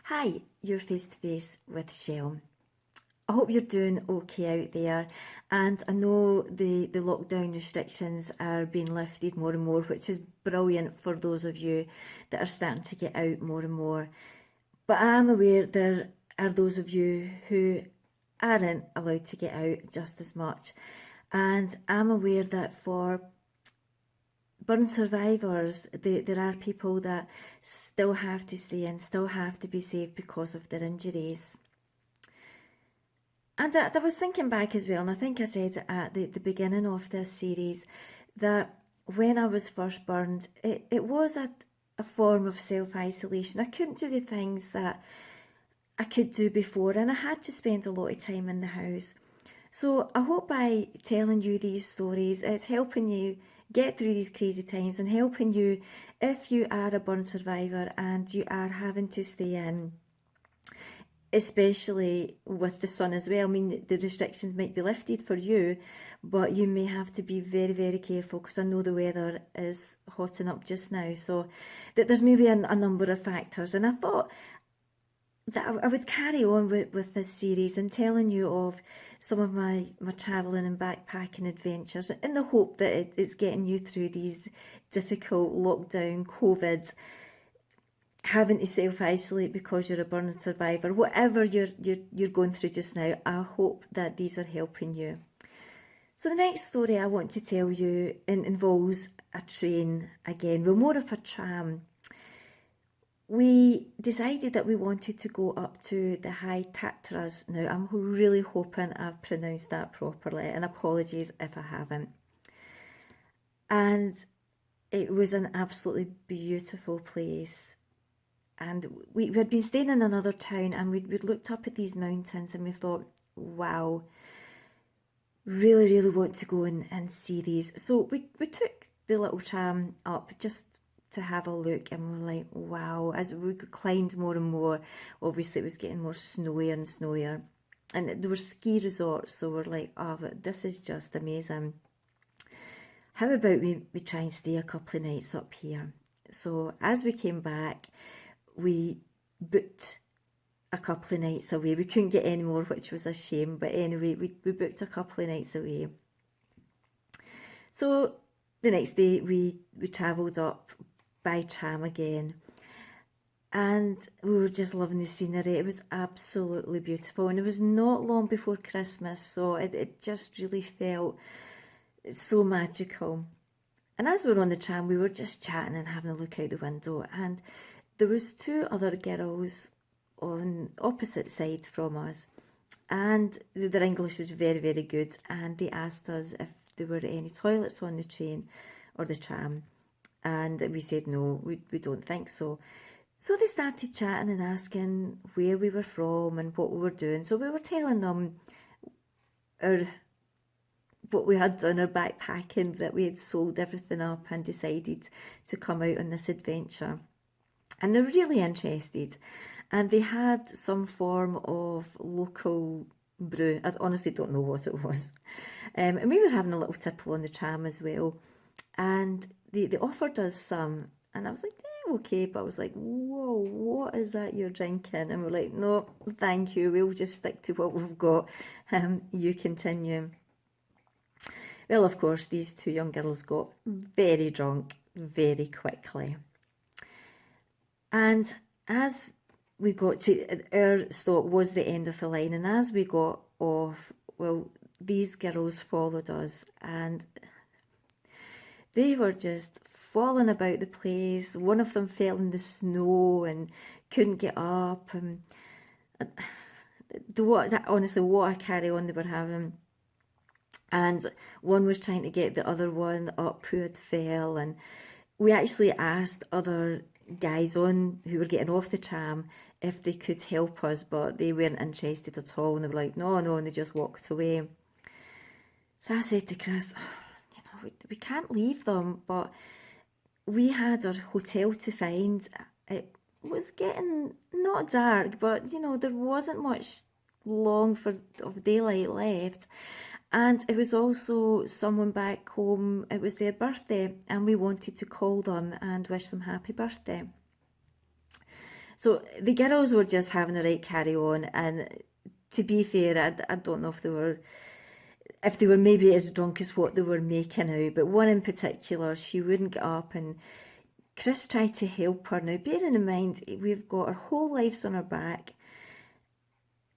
Hi, you're face to face with Shell. I hope you're doing okay out there, and I know the lockdown restrictions are being lifted more and more, which is brilliant for those of you that are starting to get out more and more. But I am aware there are those of you who aren't allowed to get out just as much, and I'm aware that for burn survivors, there are people that still have to stay in, still have to be safe because of their injuries. And I was thinking back as well, and I think I said at the beginning of this series that when I was first burned, it was a form of self-isolation. I couldn't do the things that I could do before, and I had to spend a lot of time in the house. So I hope by telling you these stories, it's helping you get through these crazy times and helping you if you are a burn survivor and you are having to stay in, especially with the sun as well. I mean, the restrictions might be lifted for you, but you may have to be very, very careful because I know the weather is hotting up just now. So there's maybe a number of factors. And I thought that I would carry on with this series and telling you of some of my travelling and backpacking adventures in the hope that it's getting you through these difficult lockdown, COVID, having to self-isolate because you're a burn survivor, whatever you're going through just now. I hope that these are helping you. So the next story I want to tell you involves a train again, well, more of a tram. We decided that we wanted to go up to the High Tatras. Now, I'm really hoping I've pronounced that properly, and apologies if I haven't. And it was an absolutely beautiful place. And we had been staying in another town, and we'd looked up at these mountains and we thought, wow, really, really want to go and see these. So we took the little tram up just to have a look, and we're like, wow, as we climbed more and more, obviously it was getting more snowier and snowier. And there were ski resorts, so we're like, oh, but this is just amazing. How about we try and stay a couple of nights up here? So as we came back, we booked a couple of nights away. We couldn't get any more, which was a shame, but anyway, we booked a couple of nights away. So the next day we travelled up by tram again, and we were just loving the scenery. It was absolutely beautiful, and it was not long before Christmas, so it just really felt so magical. And as we were on the tram, we were just chatting and having a look out the window, and there was two other girls on opposite side from us, and their English was very, very good, and they asked us if there were any toilets on the train or the tram, and we said no, we don't think so. So they started chatting and asking where we were from and what we were doing. So we were telling them what we had done, our backpacking, that we had sold everything up and decided to come out on this adventure. And they're really interested, and they had some form of local brew. I honestly don't know what it was. And we were having a little tipple on the tram as well, and they offered us some, and I was like, okay, but I was like, whoa, what is that you're drinking? And we're like, no, thank you, we'll just stick to what we've got. You continue. Well, of course, these two young girls got very drunk very quickly. And as we got to, our stop was the end of the line, and as we got off, well, these girls followed us, and they were just falling about the place. One of them fell in the snow and couldn't get up, and honestly, what a carry on they were having. And one was trying to get the other one up who had fell, and we actually asked other guys on who were getting off the tram if they could help us, but they weren't interested at all, and they were like, no, and they just walked away. So I said to Chris, we can't leave them, but we had our hotel to find. It was getting not dark, but there wasn't much long of daylight left. And it was also someone back home, it was their birthday, and we wanted to call them and wish them happy birthday. So the girls were just having a right carry on, and to be fair, I don't know if they were maybe as drunk as what they were making out, but one in particular, she wouldn't get up, and Chris tried to help her. Now, bearing in mind, we've got our whole lives on our back,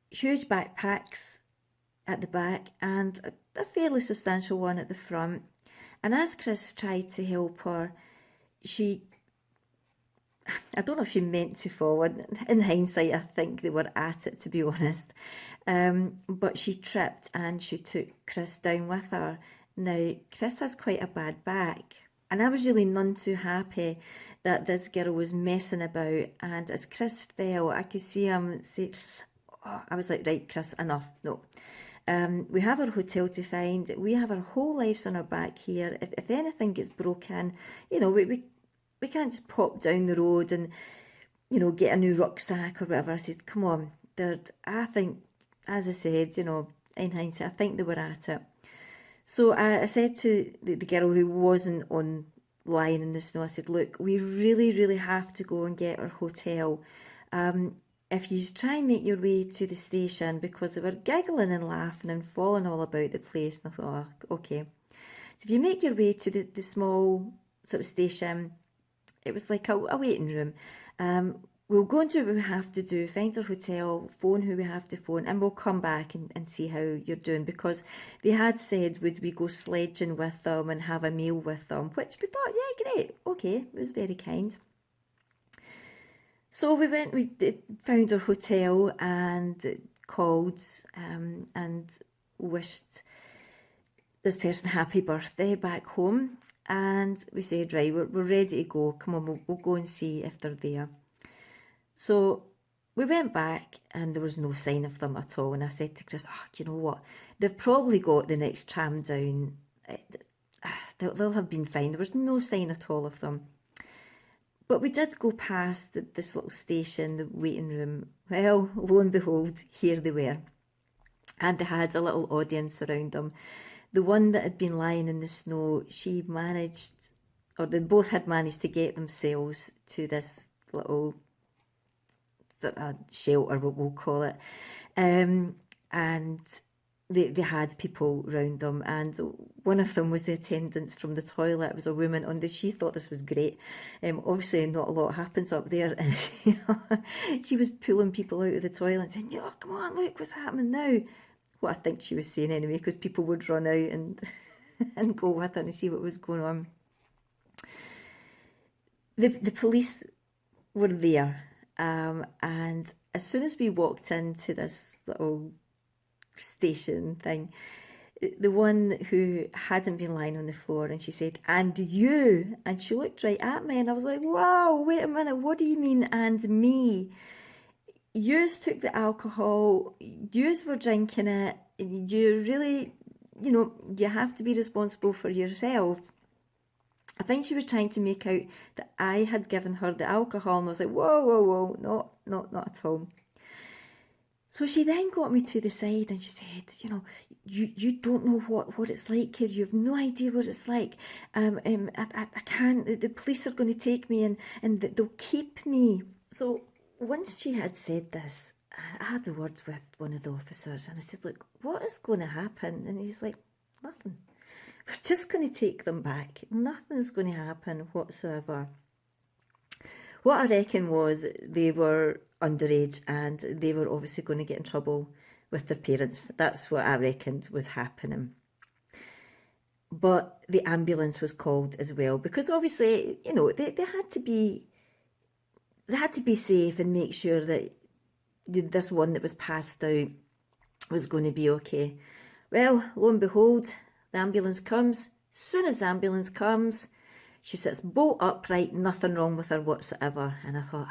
huge backpacks at the back, and a fairly substantial one at the front. And as Chris tried to help her, I don't know if she meant to fall. In hindsight, I think they were at it, to be honest. But she tripped and she took Chris down with her. Now, Chris has quite a bad back, and I was really none too happy that this girl was messing about. And as Chris fell, I could see him say, oh, I was like, right, Chris, enough, no. We have our hotel to find. We have our whole lives on our back here. If anything gets broken, you know, we can't just pop down the road and, you know, get a new rucksack or whatever. I said, come on. I think, as I said, you know, in hindsight, I think they were at it. So I said to the girl who wasn't on lying in the snow, I said, look, we really, really have to go and get our hotel. If you try and make your way to the station, because they were giggling and laughing and falling all about the place, and I thought, oh, okay. So if you make your way to the small sort of station, it was like a waiting room. We'll go and do what we have to do, find our hotel, phone who we have to phone, and we'll come back and see how you're doing, because they had said, would we go sledging with them and have a meal with them, which we thought, yeah, great, okay, it was very kind. So we found our hotel and called and wished this person happy birthday back home. And we said, right, we're ready to go. Come on, we'll go and see if they're there. So we went back and there was no sign of them at all. And I said to Chris, oh, you know what? They've probably got the next tram down. They'll have been fine. There was no sign at all of them. But we did go past this little station, the waiting room. Well, lo and behold, here they were. And they had a little audience around them. The one that had been lying in the snow, they both had managed to get themselves to this little shelter, what we'll call it. And they had people around them, and one of them was the attendants from the toilet. It was a woman, and she thought this was great. Obviously not a lot happens up there, and you know, she was pulling people out of the toilet and saying, oh, come on, look what's happening now. What I think she was saying anyway, because people would run out and and go with her and see what was going on. The police were there, and as soon as we walked into this little station thing, the one who hadn't been lying on the floor, and she said, and you, and she looked right at me, and I was like, wow, wait a minute, what do you mean, and me? Yous took the alcohol, yous were drinking it, you really, you know, you have to be responsible for yourself. I think she was trying to make out that I had given her the alcohol, and I was like, whoa, no, not at all. So she then got me to the side and she said, you know, you don't know what it's like here. You have no idea what it's like. I can't, the police are going to take me and they'll keep me. So once she had said this, I had the words with one of the officers and I said, look, what is going to happen? And he's like, nothing. We're just going to take them back. Nothing's going to happen whatsoever. What I reckon was they were underage and they were obviously going to get in trouble with their parents. That's what I reckoned was happening. But the ambulance was called as well because obviously, you know, they had to be safe and make sure that this one that was passed out was going to be okay. Well, lo and behold, the ambulance comes. As soon as the ambulance comes, she sits bolt upright, nothing wrong with her whatsoever. And I thought,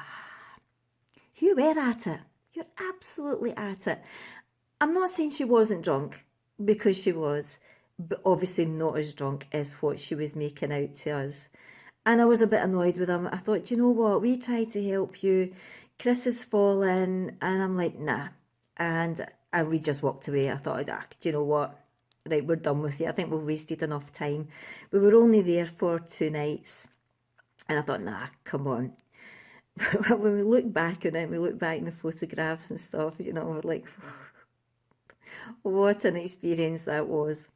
you were at it. You're absolutely at it. I'm not saying she wasn't drunk, because she was, but obviously not as drunk as what she was making out to us. And I was a bit annoyed with him. I thought, do you know what? We tried to help you. Chris has fallen. And I'm like, nah. And we just walked away. I thought, do you know what? Right, we're done with you. I think we've wasted enough time. We were only there for 2 nights. And I thought, nah, come on. when we look back on it, we look back in the photographs and stuff, you know, we're like, what an experience that was.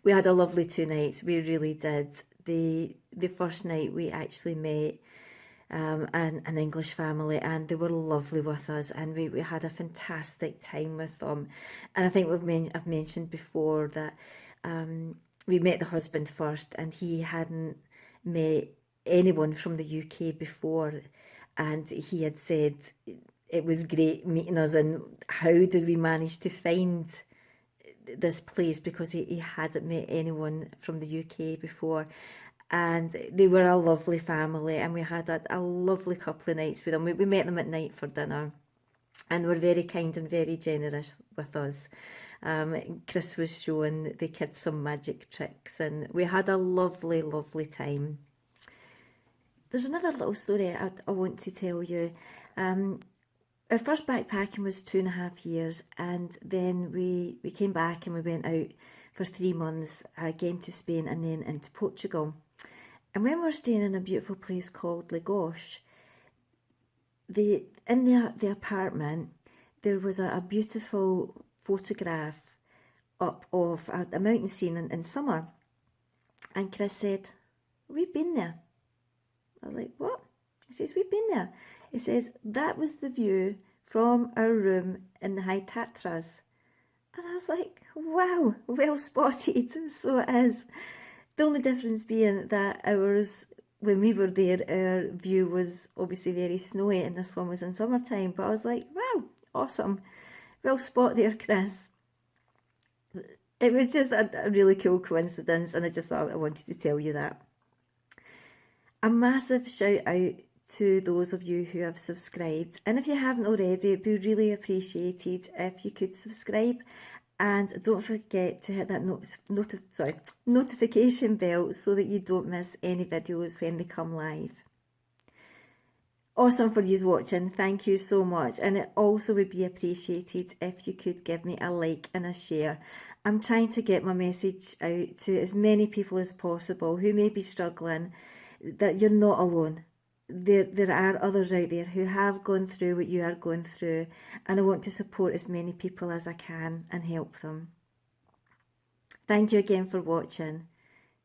We had a lovely 2 nights, we really did. The first night we actually met an English family, and they were lovely with us, and we had a fantastic time with them. And I think I've mentioned before that we met the husband first, and he hadn't met anyone from the UK before, and he had said it was great meeting us, and how did we manage to find this place, because he hadn't met anyone from the UK before. And they were a lovely family, and we had a lovely couple of nights with them. We met them at night for dinner, and were very kind and very generous with us. Chris was showing the kids some magic tricks, and we had a lovely, lovely time. There's another little story I want to tell you. Our first backpacking was 2.5 years, and then we came back and we went out for 3 months, again to Spain and then into Portugal. And when we were staying in a beautiful place called Lagos, in the apartment, there was a beautiful photograph up of a mountain scene in summer. And Chris said, "We've been there." I was like, "What?" He says, "We've been there." He says, "That was the view from our room in the High Tatras." And I was like, wow, well spotted. So it is. The only difference being that ours, when we were there, our view was obviously very snowy, and this one was in summertime. But I was like, wow, awesome. Well spot there, Chris. It was just a really cool coincidence, and I just thought I wanted to tell you that. A massive shout out to those of you who have subscribed, and if you haven't already, it'd be really appreciated if you could subscribe, and don't forget to hit that notification bell so that you don't miss any videos when they come live. Awesome for you watching, thank you so much, and it also would be appreciated if you could give me a like and a share. I'm trying to get my message out to as many people as possible who may be struggling, that you're not alone. There are others out there who have gone through what you are going through, and I want to support as many people as I can and help them. Thank you again for watching.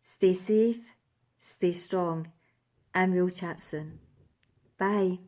Stay safe, stay strong, and we'll chat soon. Bye.